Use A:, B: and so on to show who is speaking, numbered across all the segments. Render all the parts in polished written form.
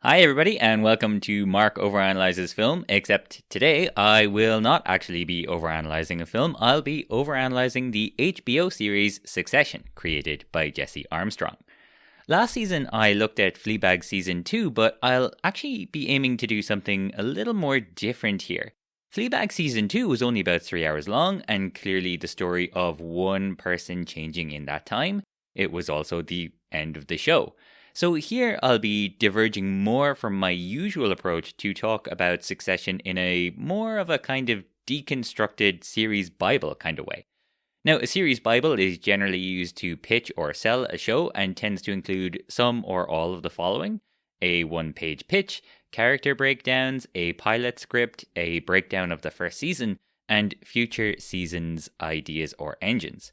A: Hi, everybody, and welcome to Mark Overanalyzes Film. Except today, I will not actually be overanalyzing a film. I'll be overanalyzing the HBO series Succession, created by Jesse Armstrong. Last season, I looked at Fleabag Season 2, but I'll actually be aiming to do something a little more different here. Fleabag Season 2 was only about 3 hours long, and clearly the story of one person changing in that time. It was also the end of the show. So here I'll be diverging more from my usual approach to talk about Succession in a more of a kind of deconstructed series Bible kind of way. Now, a series Bible is generally used to pitch or sell a show and tends to include some or all of the following: a one-page pitch, character breakdowns, a pilot script, a breakdown of the first season, and future seasons' ideas or engines.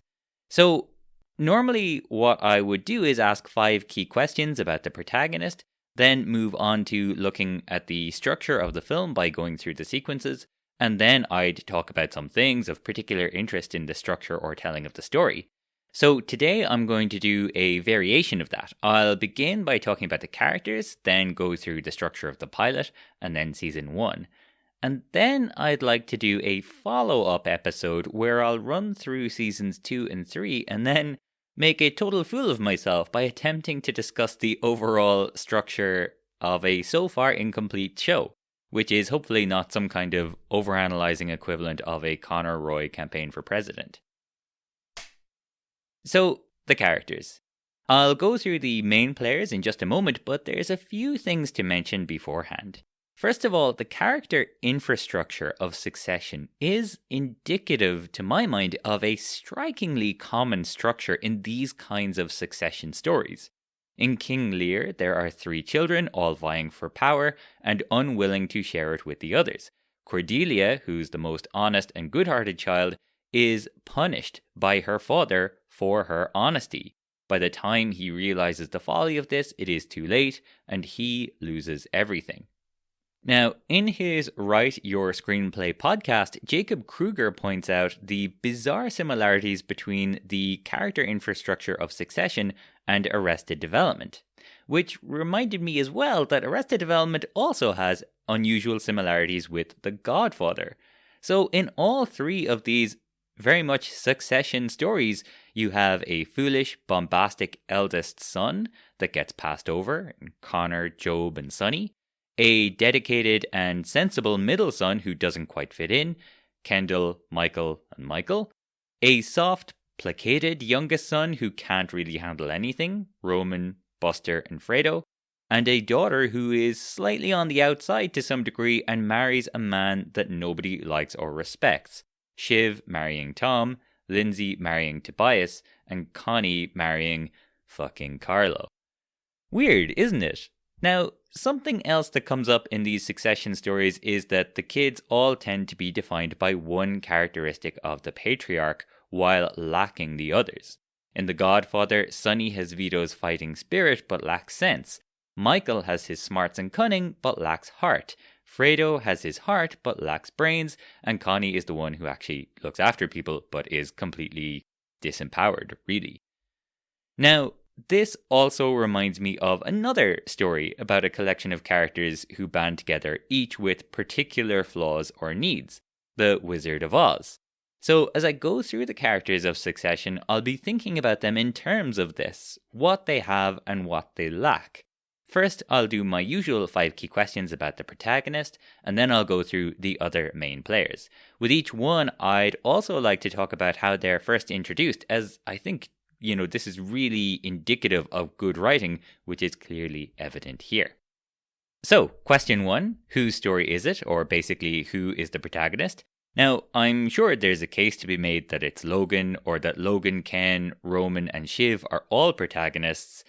A: So, normally, what I would do is ask 5 key questions about the protagonist, then move on to looking at the structure of the film by going through the sequences, and then I'd talk about some things of particular interest in the structure or telling of the story. So today I'm going to do a variation of that. I'll begin by talking about the characters, then go through the structure of the pilot, and then season 1. And then I'd like to do a follow-up episode where I'll run through seasons 2 and 3 and then make a total fool of myself by attempting to discuss the overall structure of a so far incomplete show, which is hopefully not some kind of overanalyzing equivalent of a Conor Roy campaign for president. So, the characters. I'll go through the main players in just a moment, but there's a few things to mention beforehand. First of all, the character infrastructure of Succession is indicative, to my mind, of a strikingly common structure in these kinds of Succession stories. In King Lear, there are 3 children, all vying for power and unwilling to share it with the others. Cordelia, who's the most honest and good-hearted child, is punished by her father for her honesty. By the time he realizes the folly of this, it is too late, and he loses everything. Now, in his Write Your Screenplay podcast, Jacob Kruger points out the bizarre similarities between the character infrastructure of Succession and Arrested Development, which reminded me as well that Arrested Development also has unusual similarities with The Godfather. So in all 3 of these very much Succession stories, you have a foolish, bombastic eldest son that gets passed over, Connor, Job, and Sonny, a dedicated and sensible middle son who doesn't quite fit in, Kendall, Michael, and Michael, a soft, placated youngest son who can't really handle anything, Roman, Buster, and Fredo, and a daughter who is slightly on the outside to some degree and marries a man that nobody likes or respects, Shiv marrying Tom, Lindsay marrying Tobias, and Connie marrying fucking Carlo. Weird, isn't it? Now, something else that comes up in these Succession stories is that the kids all tend to be defined by one characteristic of the patriarch while lacking the others. In The Godfather, Sonny has Vito's fighting spirit but lacks sense. Michael has his smarts and cunning but lacks heart. Fredo has his heart but lacks brains, and Connie is the one who actually looks after people but is completely disempowered, really. Now, this also reminds me of another story about a collection of characters who band together, each with particular flaws or needs, The Wizard of Oz. So as I go through the characters of Succession, I'll be thinking about them in terms of this, what they have and what they lack. First, I'll do my usual 5 key questions about the protagonist, and then I'll go through the other main players. With each one, I'd also like to talk about how they're first introduced, as I think this is really indicative of good writing, which is clearly evident here. So, question 1, whose story is it? Or basically, who is the protagonist? Now, I'm sure there's a case to be made that it's Logan, or that Logan, Ken, Roman, and Shiv are all protagonists.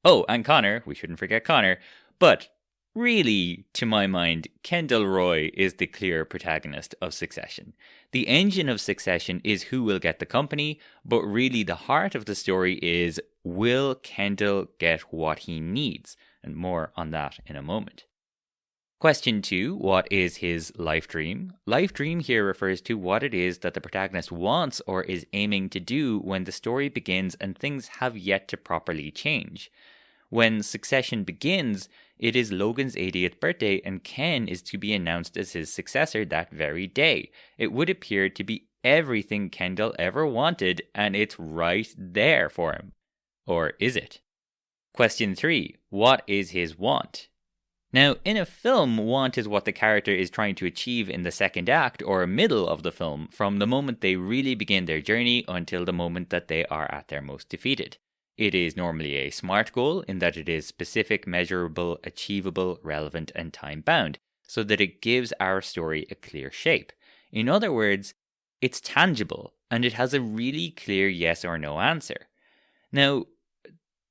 A: Oh, and Connor, we shouldn't forget Connor, but really, to my mind, Kendall Roy is the clear protagonist of Succession. The engine of Succession is who will get the company, but really the heart of the story is, will Kendall get what he needs? And more on that in a moment. Question 2, what is his life dream? Life dream here refers to what it is that the protagonist wants or is aiming to do when the story begins and things have yet to properly change. When Succession begins, It is Logan's 80th birthday, and Ken is to be announced as his successor that very day. It would appear to be everything Kendall ever wanted, and it's right there for him. Or is it? Question 3. What is his want? Now, in a film, want is what the character is trying to achieve in the second act or middle of the film, from the moment they really begin their journey until the moment that they are at their most defeated. It is normally a SMART goal in that it is specific, measurable, achievable, relevant, and time-bound, so that it gives our story a clear shape. In other words, it's tangible, and it has a really clear yes or no answer. Now,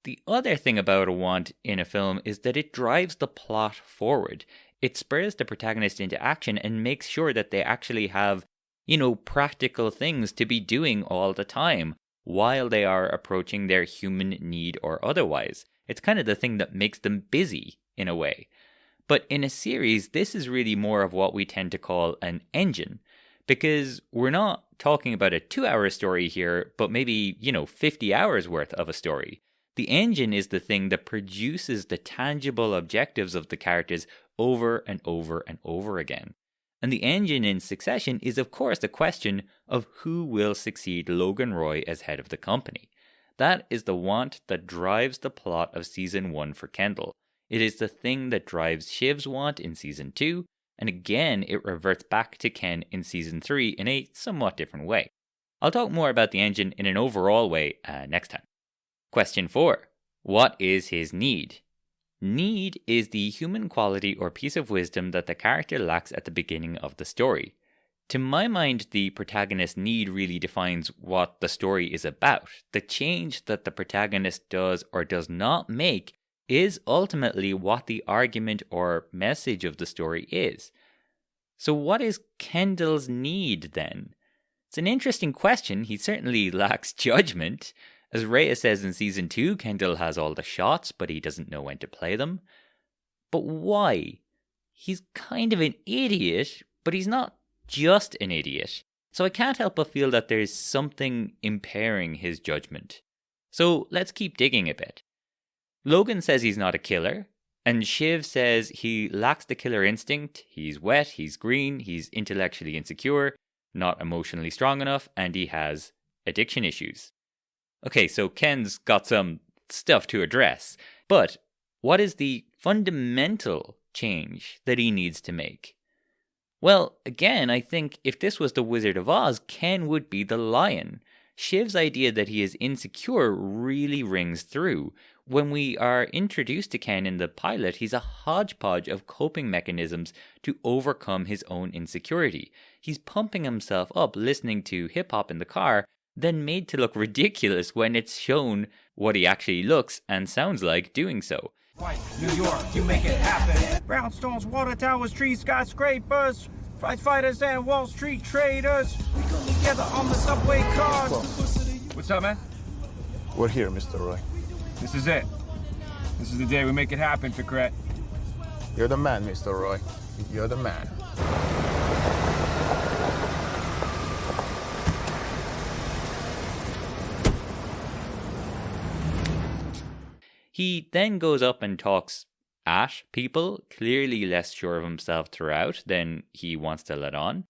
A: the other thing about a want in a film is that it drives the plot forward. It spurs the protagonist into action and makes sure that they actually have, practical things to be doing all the time while they are approaching their human need or otherwise. It's kind of the thing that makes them busy in a way. But in a series, this is really more of what we tend to call an engine, because we're not talking about a 2-hour story here, but maybe, 50 hours worth of a story. The engine is the thing that produces the tangible objectives of the characters over and over and over again. And the engine in Succession is, of course, the question of who will succeed Logan Roy as head of the company. That is the want that drives the plot of Season 1 for Kendall. It is the thing that drives Shiv's want in Season 2, and again it reverts back to Ken in Season 3 in a somewhat different way. I'll talk more about the engine in an overall way next time. Question 4. What is his need? Need is the human quality or piece of wisdom that the character lacks at the beginning of the story. To my mind, the protagonist's need really defines what the story is about. The change that the protagonist does or does not make is ultimately what the argument or message of the story is. So what is Kendall's need then? It's an interesting question. He certainly lacks judgment. As Rhea says in Season 2, Kendall has all the shots, but he doesn't know when to play them. But why? He's kind of an idiot, but he's not just an idiot. So I can't help but feel that there's something impairing his judgment. So let's keep digging a bit. Logan says he's not a killer, and Shiv says he lacks the killer instinct, he's wet, he's green, he's intellectually insecure, not emotionally strong enough, and he has addiction issues. Okay, so Ken's got some stuff to address, but what is the fundamental change that he needs to make? Well, again, I think if this was the Wizard of Oz, Ken would be the lion. Shiv's idea that he is insecure really rings through. When we are introduced to Ken in the pilot, he's a hodgepodge of coping mechanisms to overcome his own insecurity. He's pumping himself up listening to hip-hop in the car, then made to look ridiculous when it's shown what he actually looks and sounds like doing so.
B: White, New York, you make it happen. Brownstones, water towers, trees, skyscrapers, prize fighters and Wall Street traders. We come together on the subway cars. What's up, man?
C: We're here, Mr. Roy.
B: This is it. This is the day we make it happen, Fikret.
C: You're the man, Mr. Roy. You're the man.
A: He then goes up and talks at people, clearly less sure of himself throughout than he wants to let on.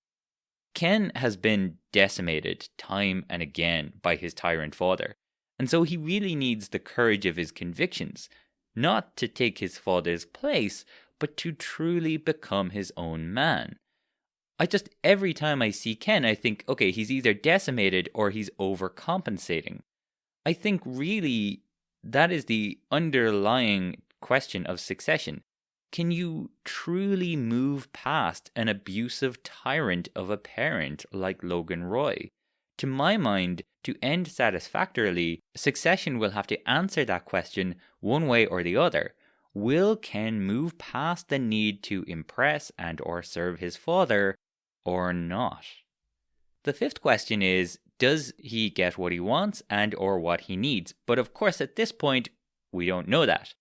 A: Ken has been decimated time and again by his tyrant father, and so he really needs the courage of his convictions, not to take his father's place, but to truly become his own man. Every time I see Ken, I think, okay, he's either decimated or he's overcompensating. I think really that is the underlying question of Succession. Can you truly move past an abusive tyrant of a parent like Logan Roy? To my mind, to end satisfactorily, Succession will have to answer that question one way or the other. Will Ken move past the need to impress and or serve his father, or not? The fifth question is, does he get what he wants and or what he needs? But of course at this point, we don't know that.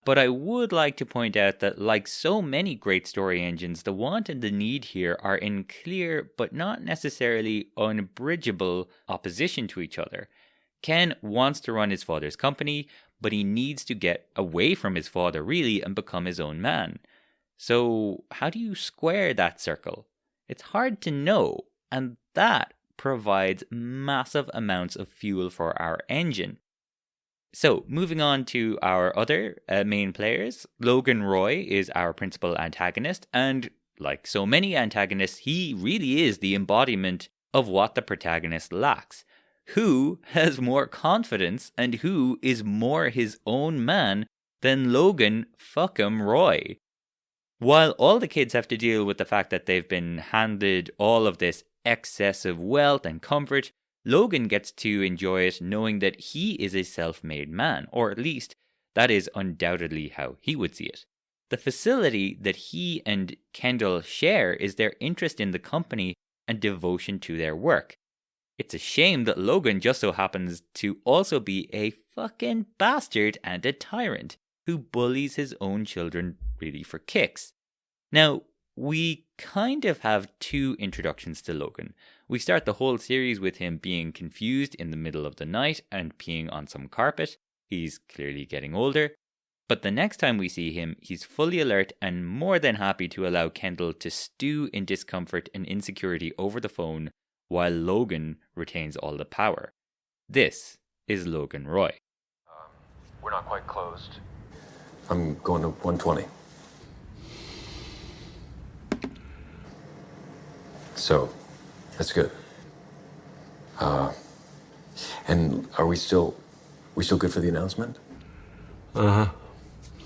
A: But I would like to point out that like so many great story engines, the want and the need here are in clear but not necessarily unbridgeable opposition to each other. Ken wants to run his father's company, but he needs to get away from his father really and become his own man. So how do you square that circle? It's hard to know, and that provides massive amounts of fuel for our engine. So, moving on to our other main players, Logan Roy is our principal antagonist, and like so many antagonists, he really is the embodiment of what the protagonist lacks. Who has more confidence and who is more his own man than Logan fuckum Roy? While all the kids have to deal with the fact that they've been handed all of this excessive wealth and comfort, Logan gets to enjoy it knowing that he is a self-made man, or at least that is undoubtedly how he would see it. The facility that he and Kendall share is their interest in the company and devotion to their work. It's a shame that Logan just so happens to also be a fucking bastard and a tyrant who bullies his own children really for kicks. Now, we kind of have two introductions to Logan. We start the whole series with him being confused in the middle of the night and peeing on some carpet. He's clearly getting older. But the next time we see him, he's fully alert and more than happy to allow Kendall to stew in discomfort and insecurity over the phone while Logan retains all the power. This is Logan Roy.
D: We're not quite closed. I'm going to 120. So, that's good. And are we still good for the announcement?
E: Uh-huh.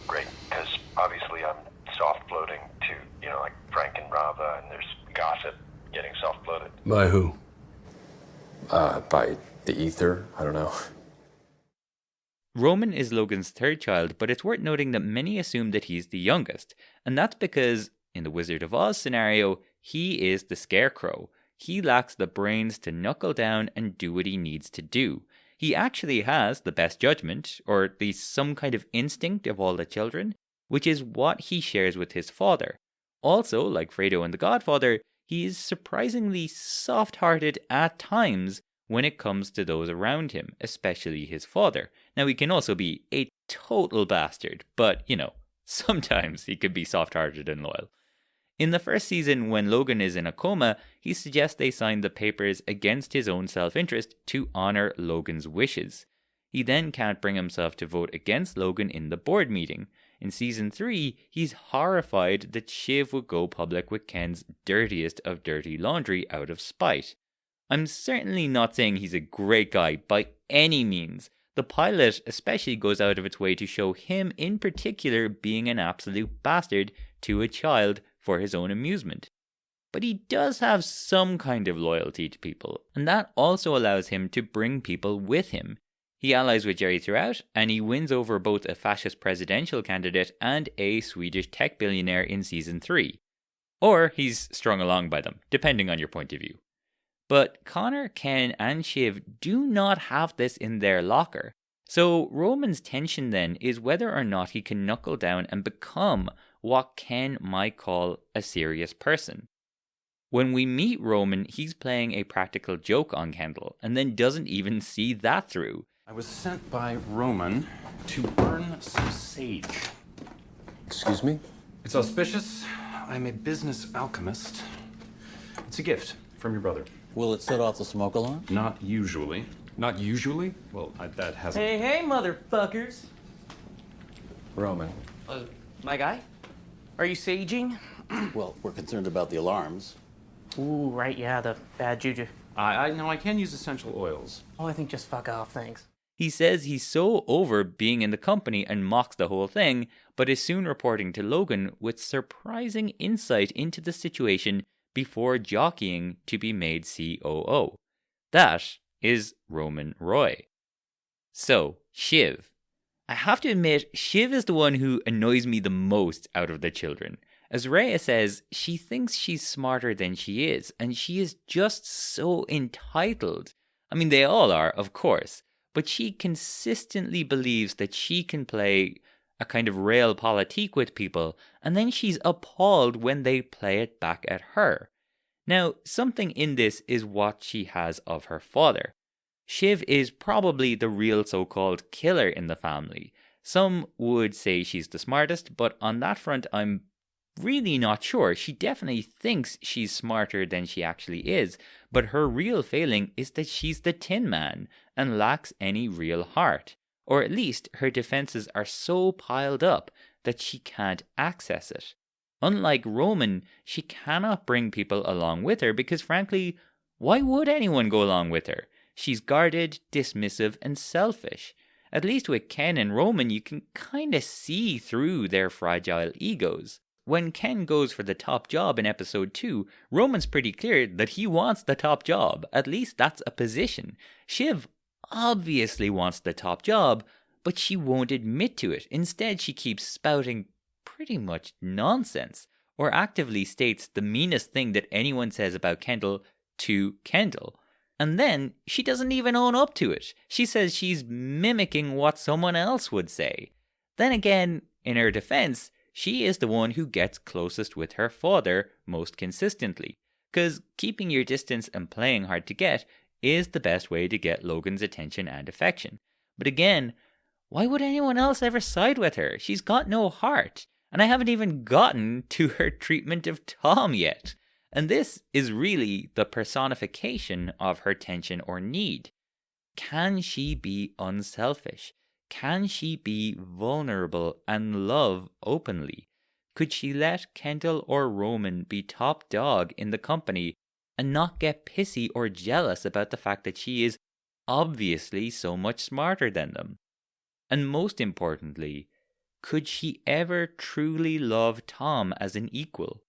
F: Great, because obviously I'm soft floating to, like Frank and Rava, and there's gossip getting soft floated.
E: By who?
D: By the ether? I don't know.
A: Roman is Logan's third child, but it's worth noting that many assume that he's the youngest, and that's because, in the Wizard of Oz scenario, he is the Scarecrow. He lacks the brains to knuckle down and do what he needs to do. He actually has the best judgment, or at least some kind of instinct of all the children, which is what he shares with his father. Also, like Fredo in The Godfather, he is surprisingly soft-hearted at times when it comes to those around him, especially his father. Now, he can also be a total bastard, but, sometimes he could be soft-hearted and loyal. In the first season, when Logan is in a coma, he suggests they sign the papers against his own self-interest to honor Logan's wishes. He then can't bring himself to vote against Logan in the board meeting. In season 3, he's horrified that Shiv would go public with Ken's dirtiest of dirty laundry out of spite. I'm certainly not saying he's a great guy by any means. The pilot especially goes out of its way to show him in particular being an absolute bastard to a child for his own amusement. But he does have some kind of loyalty to people, and that also allows him to bring people with him. He allies with Jerry throughout, and he wins over both a fascist presidential candidate and a Swedish tech billionaire in season 3. Or he's strung along by them, depending on your point of view. But Connor, Ken, and Shiv do not have this in their locker. So Roman's tension then is whether or not he can knuckle down and become what Ken might call a serious person. When we meet Roman, he's playing a practical joke on Kendall, and then doesn't even see that through.
G: I was sent by Roman to burn some sage.
D: Excuse me?
G: It's auspicious. I'm a business alchemist. It's a gift from your brother.
H: Will it set off the smoke alarm?
G: Not usually. Not usually? Well, that hasn't...
I: Hey, motherfuckers.
D: Roman.
I: My guy? Are you saging?
H: Well, we're concerned about the alarms.
I: Ooh, right, yeah, the bad juju.
G: I know I can use essential oils.
I: Oh, I think just fuck off, thanks.
A: He says he's so over being in the company and mocks the whole thing, but is soon reporting to Logan with surprising insight into the situation before jockeying to be made COO. That is Roman Roy. So, Shiv. I have to admit, Shiv is the one who annoys me the most out of the children. As Rhea says, she thinks she's smarter than she is, and she is just so entitled. I mean, they all are, of course, but she consistently believes that she can play a kind of realpolitik with people, and then she's appalled when they play it back at her. Now, something in this is what she has of her father. Shiv is probably the real so-called killer in the family. Some would say she's the smartest, but on that front I'm really not sure. She definitely thinks she's smarter than she actually is, but her real failing is that she's the Tin Man and lacks any real heart. Or at least her defenses are so piled up that she can't access it. Unlike Roman, she cannot bring people along with her because frankly, why would anyone go along with her? She's guarded, dismissive, and selfish. At least with Ken and Roman, you can kinda see through their fragile egos. When Ken goes for the top job in episode 2, Roman's pretty clear that he wants the top job. At least that's a position. Shiv obviously wants the top job, but she won't admit to it. Instead, she keeps spouting pretty much nonsense, or actively states the meanest thing that anyone says about Kendall to Kendall. And then she doesn't even own up to it. She says she's mimicking what someone else would say. Then again, in her defense, she is the one who gets closest with her father most consistently, because keeping your distance and playing hard to get is the best way to get Logan's attention and affection. But again, why would anyone else ever side with her? She's got no heart. And I haven't even gotten to her treatment of Tom yet. And this is really the personification of her tension or need. Can she be unselfish? Can she be vulnerable and love openly? Could she let Kendall or Roman be top dog in the company and not get pissy or jealous about the fact that she is obviously so much smarter than them? And most importantly, could she ever truly love Tom as an equal?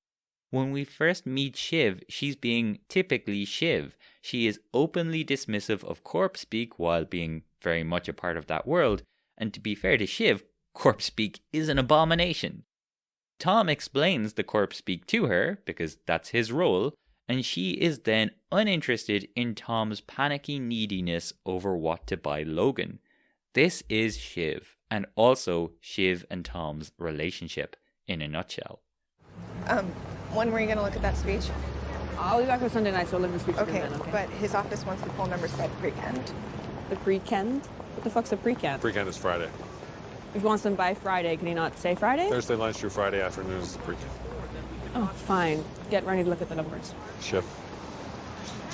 A: When we first meet Shiv, she's being typically Shiv. She is openly dismissive of corpse speak while being very much a part of that world. And to be fair to Shiv, corpse speak is an abomination. Tom explains the corpse speak to her, because that's his role, and she is then uninterested in Tom's panicky neediness over what to buy Logan. This is Shiv, and also Shiv and Tom's relationship in a nutshell.
E: When were you going to look at that speech?
J: I'll be back on Sunday night, so I'll look at the speech again, okay?
E: But his office wants the poll numbers by the pre-kend.
J: The pre-kend? What the fuck's a pre-kend?
K: Pre-kend is Friday.
J: If he wants them by Friday, can he not say Friday?
K: Thursday lunch through Friday afternoon is the pre-kend.
J: Oh, fine. Get ready to look at the numbers.
K: Shiv.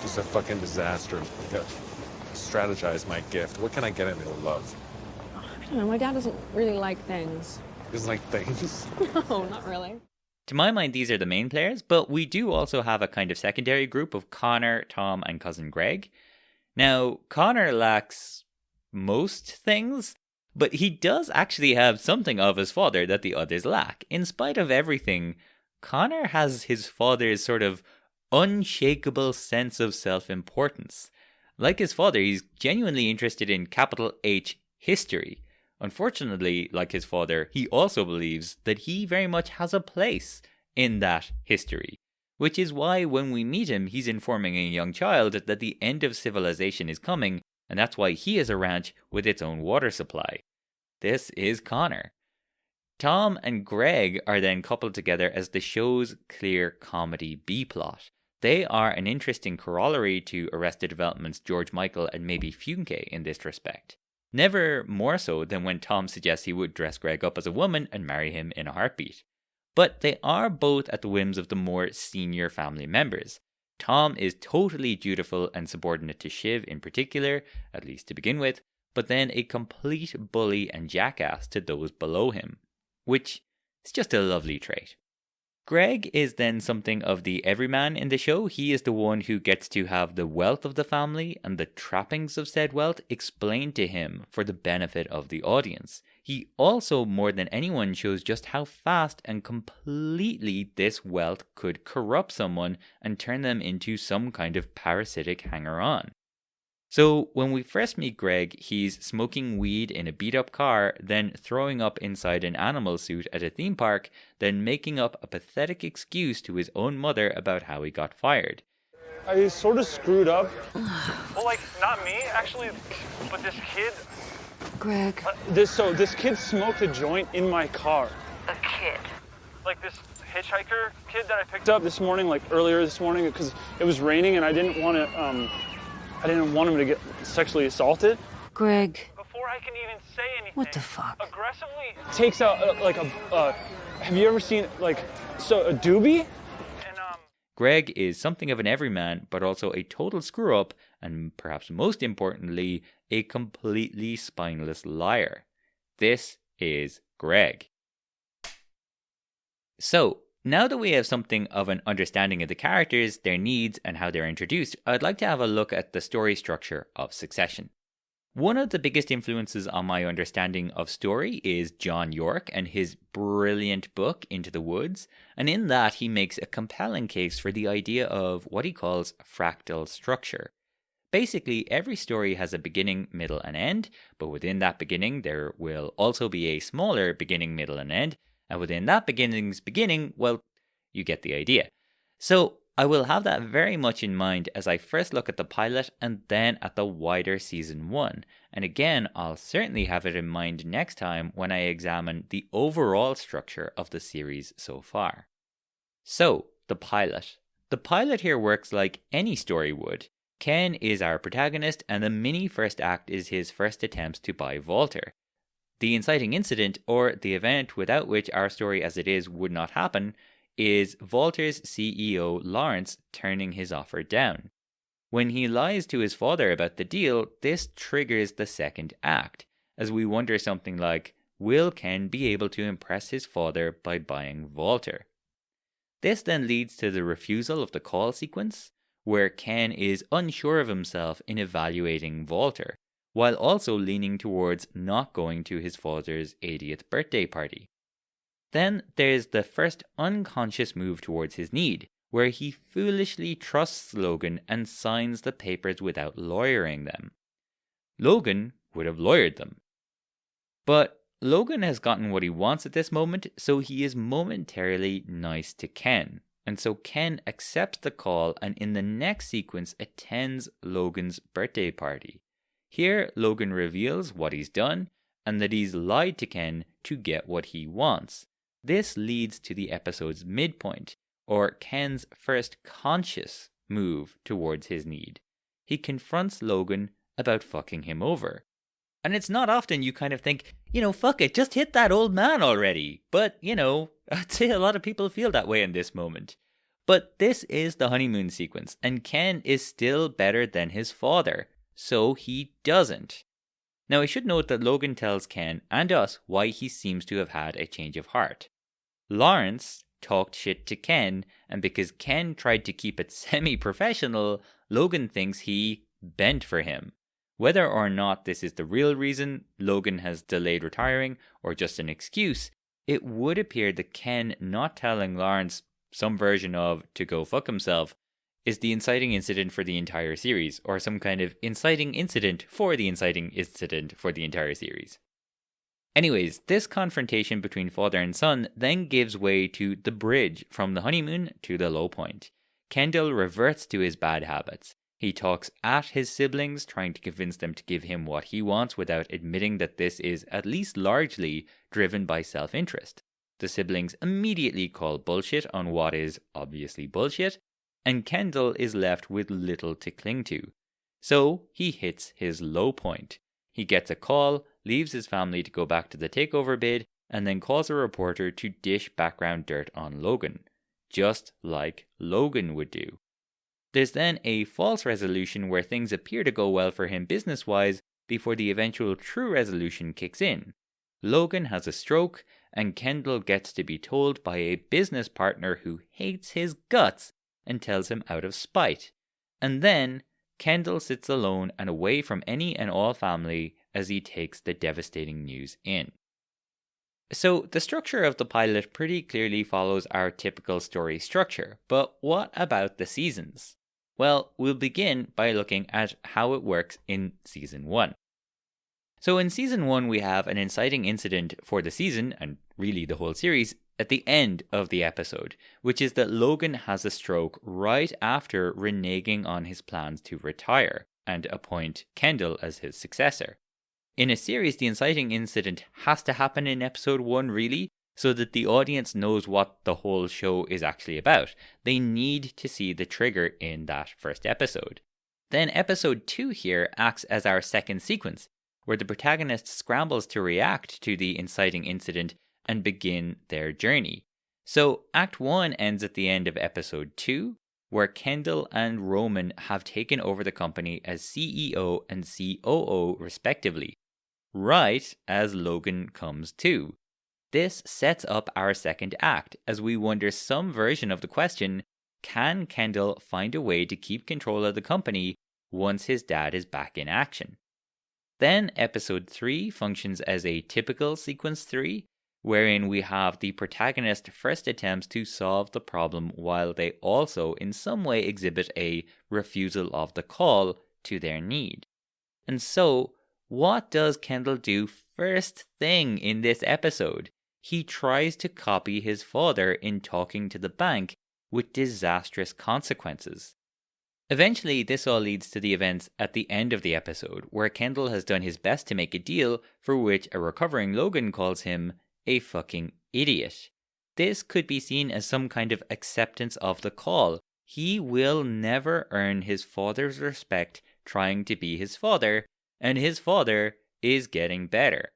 K: It's a fucking disaster. I gotta strategize my gift. What can I get him to love?
J: I don't know, my dad doesn't really like things.
K: He doesn't like things?
J: No, not really.
A: To my mind, these are the main players, but we do also have a kind of secondary group of Connor, Tom, and cousin Greg. Now, Connor lacks most things, but he does actually have something of his father that the others lack. In spite of everything, Connor has his father's sort of unshakable sense of self-importance. Like his father, he's genuinely interested in capital H history. Unfortunately, like his father, he also believes that he very much has a place in that history. Which is why when we meet him, he's informing a young child that the end of civilization is coming, and that's why he has a ranch with its own water supply. This is Connor. Tom and Greg are then coupled together as the show's clear comedy B-plot. They are an interesting corollary to Arrested Development's George Michael and maybe Funke in this respect. Never more so than when Tom suggests he would dress Greg up as a woman and marry him in a heartbeat. But they are both at the whims of the more senior family members. Tom is totally dutiful and subordinate to Shiv in particular, at least to begin with, but then a complete bully and jackass to those below him, which is just a lovely trait. Greg is then something of the everyman in the show. He is the one who gets to have the wealth of the family and the trappings of said wealth explained to him for the benefit of the audience. He also, more than anyone, shows just how fast and completely this wealth could corrupt someone and turn them into some kind of parasitic hanger-on. So when we first meet Greg, he's smoking weed in a beat-up car, then throwing up inside an animal suit at a theme park, then making up a pathetic excuse to his own mother about how he got fired.
L: I sort of screwed up.
M: Well, like, not me, actually, but this kid...
J: Greg.
L: This kid smoked a joint in my car.
M: A kid? Like this hitchhiker kid that I picked
L: up this morning, like earlier this morning, because it was raining and I didn't want to I didn't want him to get sexually assaulted.
J: Greg,
M: Before I can even say anything,
J: what the fuck?
M: aggressively
L: Takes out have you ever seen a doobie?
M: and
A: Greg is something of an everyman, but also a total screw up, and perhaps most importantly, a completely spineless liar. This is Greg. So, now that we have something of an understanding of the characters, their needs, and how they're introduced, I'd like to have a look at the story structure of Succession. One of the biggest influences on my understanding of story is John York and his brilliant book, Into the Woods, and in that he makes a compelling case for the idea of what he calls fractal structure. Basically, every story has a beginning, middle, and end, but within that beginning there will also be a smaller beginning, middle, and end, and within that beginning's beginning, well, you get the idea. So, I will have that very much in mind as I first look at the pilot and then at the wider Season 1. And again, I'll certainly have it in mind next time when I examine the overall structure of the series so far. So, the pilot. The pilot here works like any story would. Ken is our protagonist and the mini first act is his first attempts to buy Vaulter. The inciting incident, or the event without which our story as it is would not happen, is Vaulter's CEO Lawrence turning his offer down. When he lies to his father about the deal, this triggers the second act, as we wonder something like, will Ken be able to impress his father by buying Vaulter? This then leads to the refusal of the call sequence, where Ken is unsure of himself in evaluating Vaulter, while also leaning towards not going to his father's 80th birthday party. Then there's the first unconscious move towards his need, where he foolishly trusts Logan and signs the papers without lawyering them. Logan would have lawyered them. But Logan has gotten what he wants at this moment, so he is momentarily nice to Ken. And so Ken accepts the call and in the next sequence attends Logan's birthday party. Here, Logan reveals what he's done and that he's lied to Ken to get what he wants. This leads to the episode's midpoint, or Ken's first conscious move towards his need. He confronts Logan about fucking him over. And it's not often you kind of think, fuck it, just hit that old man already. But, I'd say a lot of people feel that way in this moment. But this is the honeymoon sequence, and Ken is still better than his father, so he doesn't. Now I should note that Logan tells Ken and us why he seems to have had a change of heart. Lawrence talked shit to Ken, and because Ken tried to keep it semi-professional, Logan thinks he bent for him. Whether or not this is the real reason Logan has delayed retiring, or just an excuse, it would appear that Ken not telling Lawrence some version of to go fuck himself is the inciting incident for the entire series, or some kind of inciting incident for the inciting incident for the entire series. Anyways, this confrontation between father and son then gives way to the bridge from the honeymoon to the low point. Kendall reverts to his bad habits. He talks at his siblings, trying to convince them to give him what he wants without admitting that this is at least largely driven by self-interest. The siblings immediately call bullshit on what is obviously bullshit, and Kendall is left with little to cling to. So he hits his low point. He gets a call, leaves his family to go back to the takeover bid, and then calls a reporter to dish background dirt on Logan, just like Logan would do. There's then a false resolution where things appear to go well for him business-wise before the eventual true resolution kicks in. Logan has a stroke, and Kendall gets to be told by a business partner who hates his guts and tells him out of spite. And then Kendall sits alone and away from any and all family as he takes the devastating news in. So the structure of the pilot pretty clearly follows our typical story structure, but what about the seasons? Well, we'll begin by looking at how it works in Season 1. So in Season 1 we have an inciting incident for the season, and really the whole series, at the end of the episode, which is that Logan has a stroke right after reneging on his plans to retire and appoint Kendall as his successor. In a series, the inciting incident has to happen in episode 1 really, so that the audience knows what the whole show is actually about. They need to see the trigger in that first episode. Then episode 2 here acts as our second sequence, where the protagonist scrambles to react to the inciting incident and begin their journey. So Act 1 ends at the end of episode 2, where Kendall and Roman have taken over the company as CEO and COO respectively, right as Logan comes to. This sets up our second act as we wonder some version of the question, can Kendall find a way to keep control of the company once his dad is back in action? Then episode 3 functions as a typical sequence 3, wherein we have the protagonist first attempts to solve the problem while they also in some way exhibit a refusal of the call to their need. And so, what does Kendall do first thing in this episode? He tries to copy his father in talking to the bank with disastrous consequences. Eventually, this all leads to the events at the end of the episode, where Kendall has done his best to make a deal for which a recovering Logan calls him a fucking idiot. This could be seen as some kind of acceptance of the call. He will never earn his father's respect trying to be his father, and his father is getting better.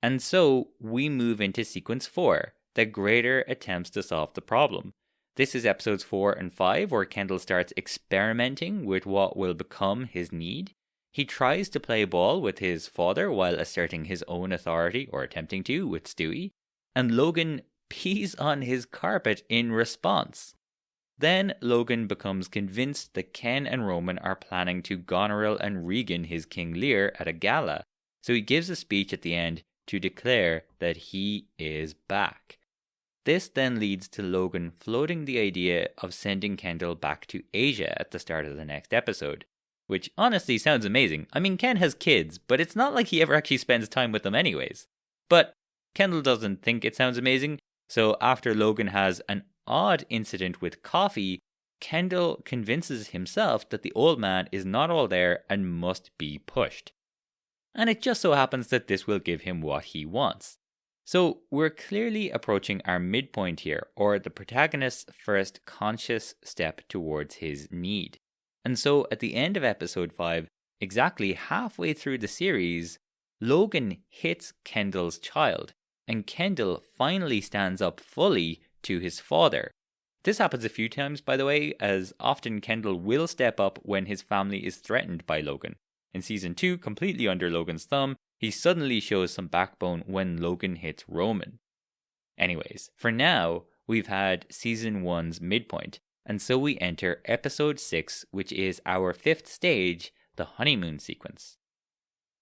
A: And so we move into sequence 4, the greater attempts to solve the problem. This is episodes 4 and 5, where Kendall starts experimenting with what will become his need. He tries to play ball with his father while asserting his own authority, or attempting to, with Stewie, and Logan pees on his carpet in response. Then Logan becomes convinced that Ken and Roman are planning to Goneril and Regan his King Lear at a gala, so he gives a speech at the end to declare that he is back. This then leads to Logan floating the idea of sending Kendall back to Asia at the start of the next episode, which honestly sounds amazing. I mean, Ken has kids, but it's not like he ever actually spends time with them anyways. But Kendall doesn't think it sounds amazing, so after Logan has an odd incident with coffee, Kendall convinces himself that the old man is not all there and must be pushed. And it just so happens that this will give him what he wants. So we're clearly approaching our midpoint here, or the protagonist's first conscious step towards his need. And so at the end of episode 5, exactly halfway through the series, Logan hits Kendall's child, and Kendall finally stands up fully to his father. This happens a few times, by the way, as often Kendall will step up when his family is threatened by Logan. In season 2, completely under Logan's thumb, he suddenly shows some backbone when Logan hits Roman. Anyways, for now, we've had season 1's midpoint, and so we enter episode 6, which is our 5th stage, the honeymoon sequence.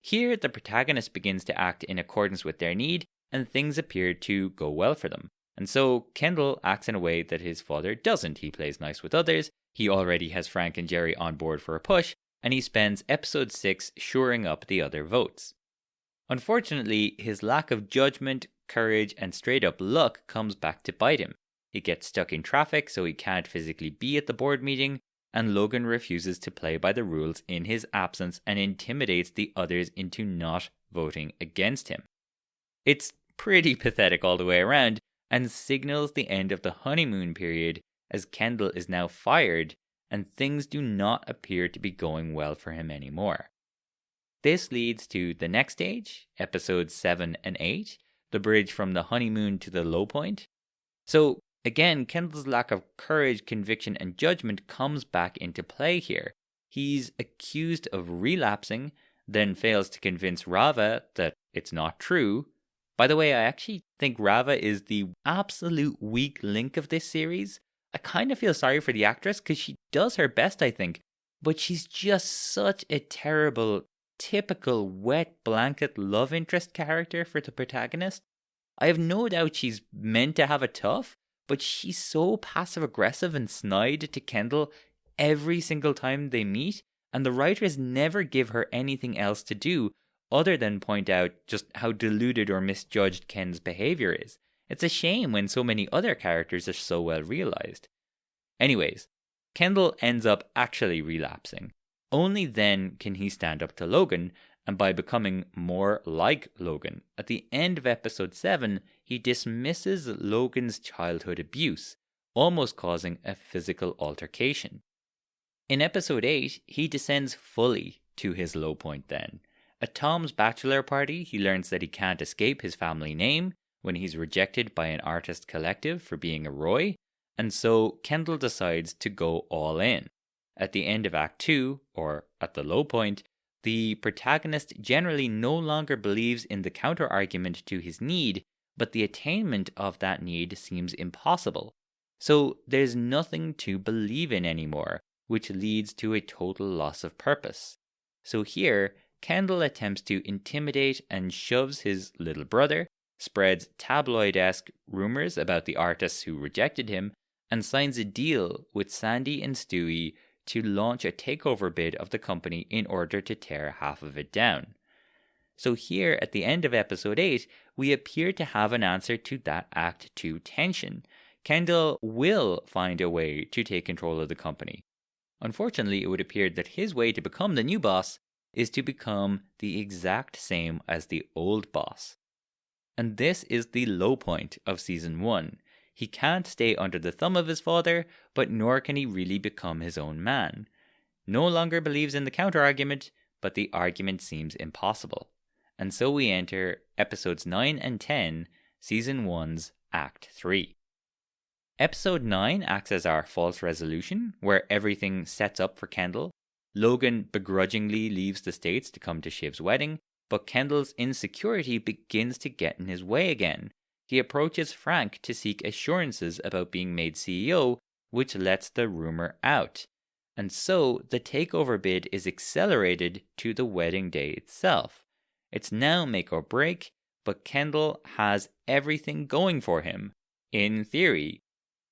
A: Here, the protagonist begins to act in accordance with their need, and things appear to go well for them. And so, Kendall acts in a way that his father doesn't. He plays nice with others, he already has Frank and Jerry on board for a push, and he spends episode 6 shoring up the other votes. Unfortunately, his lack of judgment, courage, and straight up luck comes back to bite him. He gets stuck in traffic, so he can't physically be at the board meeting, and Logan refuses to play by the rules in his absence and intimidates the others into not voting against him. It's pretty pathetic all the way around, and signals the end of the honeymoon period, as Kendall is now fired, and things do not appear to be going well for him anymore. This leads to the next stage, episodes 7 and 8, the bridge from the honeymoon to the low point. So, again, Kendall's lack of courage, conviction, and judgment comes back into play here. He's accused of relapsing, then fails to convince Rava that it's not true. By the way, I actually think Rava is the absolute weak link of this series. I kind of feel sorry for the actress because she does her best, I think, but she's just such a terrible, typical wet blanket love interest character for the protagonist. I have no doubt she's meant to have it tough, but she's so passive aggressive and snide to Kendall every single time they meet, and the writers never give her anything else to do other than point out just how deluded or misjudged Ken's behavior is. It's a shame when so many other characters are so well realized. Anyways, Kendall ends up actually relapsing. Only then can he stand up to Logan, and by becoming more like Logan. At the end of episode 7, he dismisses Logan's childhood abuse, almost causing a physical altercation. In episode 8, he descends fully to his low point then. At Tom's bachelor party, he learns that he can't escape his family name when he's rejected by an artist collective for being a Roy, and so Kendall decides to go all in. At the end of Act 2, or at the low point, the protagonist generally no longer believes in the counter-argument to his need, but the attainment of that need seems impossible. So there's nothing to believe in anymore, which leads to a total loss of purpose. So here, Kendall attempts to intimidate and shoves his little brother, spreads tabloid-esque rumors about the artists who rejected him, and signs a deal with Sandy and Stewie to launch a takeover bid of the company in order to tear half of it down. So here, at the end of episode 8, we appear to have an answer to that Act 2 tension. Kendall will find a way to take control of the company. Unfortunately, it would appear that his way to become the new boss is to become the exact same as the old boss. And this is the low point of Season 1. He can't stay under the thumb of his father, but nor can he really become his own man. No longer believes in the counter-argument, but the argument seems impossible. And so we enter Episodes 9 and 10, Season 1's Act 3. Episode 9 acts as our false resolution, where everything sets up for Kendall. Logan begrudgingly leaves the States to come to Shiv's wedding, but Kendall's insecurity begins to get in his way again. He approaches Frank to seek assurances about being made CEO, which lets the rumor out. And so the takeover bid is accelerated to the wedding day itself. It's now make or break, but Kendall has everything going for him, in theory.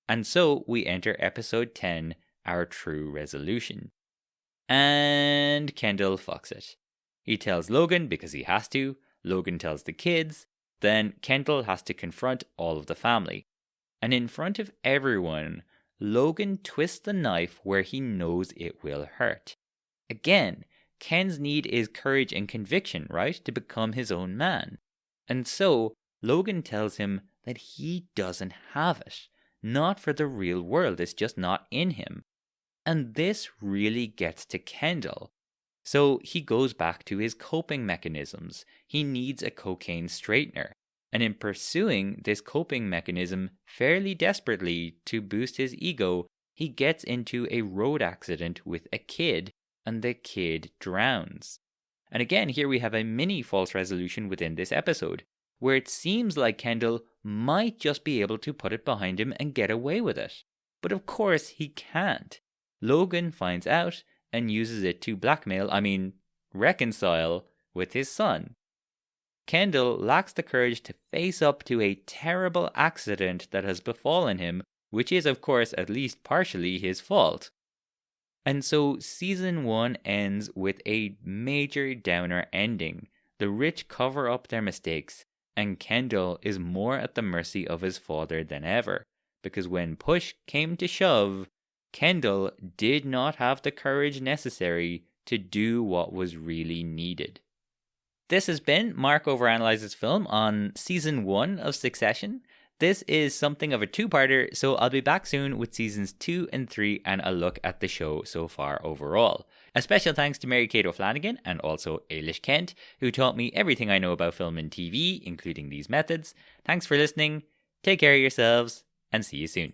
A: And so we enter episode 10, our true resolution. And Kendall fucks it. He tells Logan because he has to, Logan tells the kids, then Kendall has to confront all of the family. And in front of everyone, Logan twists the knife where he knows it will hurt. Again, Ken's need is courage and conviction, right? To become his own man. And so, Logan tells him that he doesn't have it. Not for the real world, it's just not in him. And this really gets to Kendall. So he goes back to his coping mechanisms. He needs a cocaine straightener. And in pursuing this coping mechanism fairly desperately to boost his ego, he gets into a road accident with a kid, and the kid drowns. And again, here we have a mini false resolution within this episode, where it seems like Kendall might just be able to put it behind him and get away with it. But of course he can't. Logan finds out and uses it to reconcile with his son. Kendall lacks the courage to face up to a terrible accident that has befallen him, which is of course at least partially his fault. And so season 1 ends with a major downer ending. The rich cover up their mistakes, and Kendall is more at the mercy of his father than ever, because when push came to shove, Kendall did not have the courage necessary to do what was really needed. This has been Mark Overanalyzes Film on Season 1 of Succession. This is something of a two-parter, so I'll be back soon with Seasons 2 and 3 and a look at the show so far overall. A special thanks to Mary-Kate O'Flanagan and also Ailish Kent, who taught me everything I know about film and TV, including these methods. Thanks for listening, take care of yourselves, and see you soon.